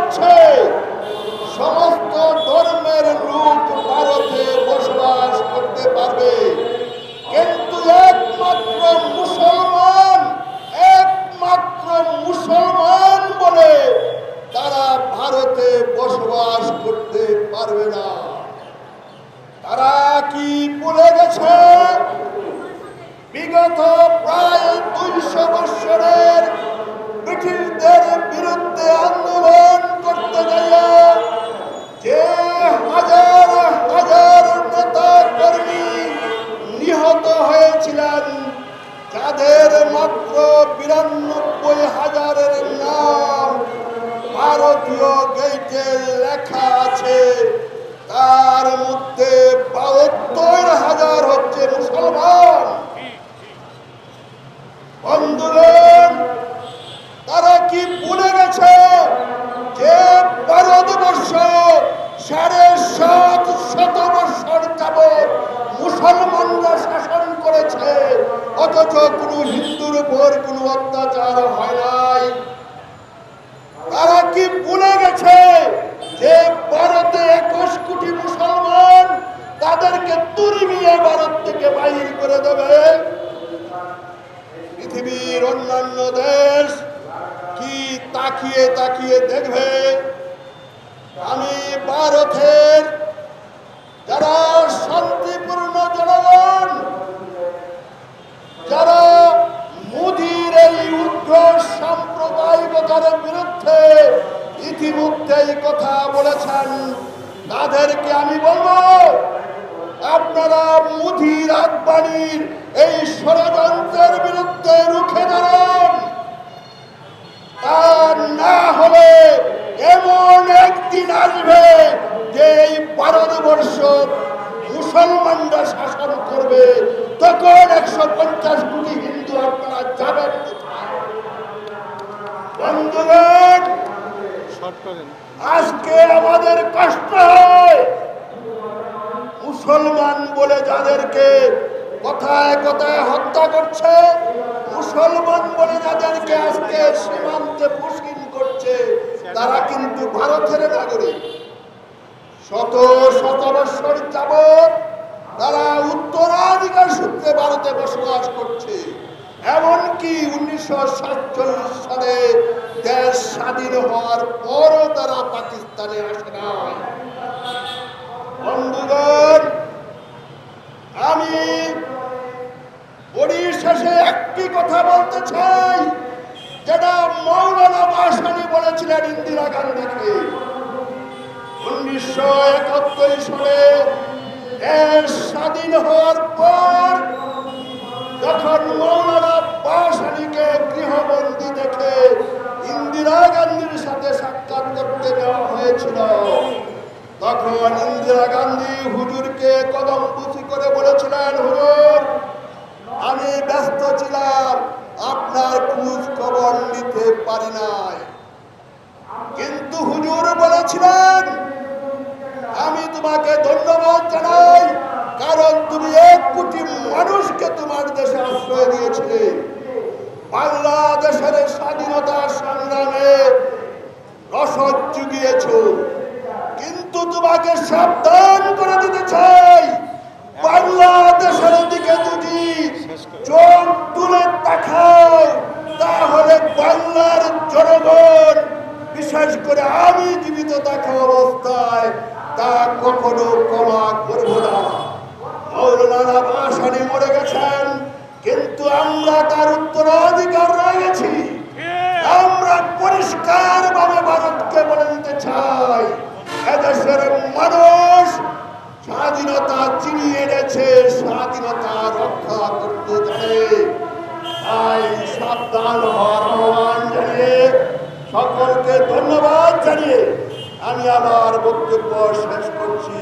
হচ্ছে সমস্ত ধর্মের লোক ভারতে বসবাস করতে পারবে, কিন্তু একমাত্র মুসলমান বলে তারা ভারতে বসবাস করতে পারবে না। তারা কি ভুলে গেছে বিগত প্রায় 200 বছরের ব্রিটিশদের বিরুদ্ধে আন্দোলন করতে গিয়ে যে হাজার হাজার নেতা কর্মী নিহত হয়েছিলেন, যাদের মাত্র 92,000-এর নাম ভারতীয় গেটে লেখা আছে, তার মধ্যে 72,000 হচ্ছে মুসলমান। বন্ধুগণ, তারা কি ভুলে গেছে যে ভারতবর্ষ 750 বছর যাবৎ মুসলমানরা শাসন করেছে, অথচ কোনো হিন্দুর উপর কোনো অত্যাচার হয় নাই? তারা কি ভুলে গেছে যে ভারতে 21 কোটি মুসলমান, তাদেরকে তুরিমিয়ে ভারত থেকে বাইর করে দেবে? পৃথিবীর অন্যান্য দেশ কি তাকিয়ে তাকিয়ে দেখবে? আমি ভারতের যারা শান্তিপূর্ণ জনগণ, যারা মোদির এই উগ্র সাম্প্রদায়িকতার বিরুদ্ধে ইতিমধ্যেই কথা বলেছেন, তাদেরকে আমি বলবো, আপনারা মোদির আহ্বানীর এই ষড়যন্ত্রের বিরুদ্ধে রুখে দাঁড়ান। তা না হলে এমন একদিন আসবে যে এই ভারতবর্ষ মুসলমানরা শাসন করবে, তখন 150 কোটি হিন্দু আপনারা যাবেন কোথায়? বন্ধুগণ, আজকে আমাদের কষ্ট হয়, মুসলমান বলে যাদেরকে কথায় কথায় হত্যা করছে, মুসলমান বলে যাদেরকে আজকে সীমান্তে পুশকিন করছে, তারা কিন্তু ভারতের নাগরিক। শত শত বছর যাবৎ তারা উত্তরাধিকার সূত্রে ভারতে বসবাস করছে। এমনকি 1947 সালে দেশ স্বাধীন হওয়ার পরও তারা পাকিস্তানে আসে নাই। বন্ধুগণ, আমি পরিশেষে একটি কথা বলতে চাই, যেটা মৌলানা ভাসানী বলেছিলেন ইন্দিরা গান্ধীকে। 1971 সালে দেশ স্বাধীন হওয়ার পর যখন মৌলানা ভাসানীকে গৃহবন্দী দেখে ইন্দিরা গান্ধীর সাথে সাক্ষাৎ করতে দেওয়া হয়েছিল, তখন ইন্দিরা গান্ধী হুজুরকে কদম বুঝি করে বলেছিলেন, হুজুর, আমি ব্যস্ত ছিলাম, আপনার খোঁজ খবর নিতে পারি নাই। কিন্তু হুজুর বলেছিলেন, আমি তোমাকে ধন্যবাদ জানাই, কারণ তুমি 1 কোটি মানুষকে তোমার দেশে আশ্রয় দিয়েছিলে, বাংলাদেশের স্বাধীনতা সংগ্রামে রসদ জুগিয়েছ। কিন্তু তোমাকে সাবধান করে দিতে চাই, বাংলাদেশের দিকে যদি চোখ তুলে তাকাও, তাহলে বাংলার জনগণ, বিশেষ করে আমি জীবিত থাকা অবস্থায়, তা কখনো ক্ষমা করব না। মৌলানা ভাসানী মরে গেছেন, কিন্তু আমরা তার উত্তরাধিকার রয়ে গেছি। আমরা পরিষ্কার ভাবে ভারতকে বলে দিতে চাই, এদেশের মানুষ স্বাধীনতা চিনিয়ে এনেছে, স্বাধীনতা রক্ষা করতে জানে। তাই সাবধান হওয়ার আহ্বান জানিয়ে, সকলকে ধন্যবাদ জানিয়ে আমি আমার বক্তব্য শেষ করছি।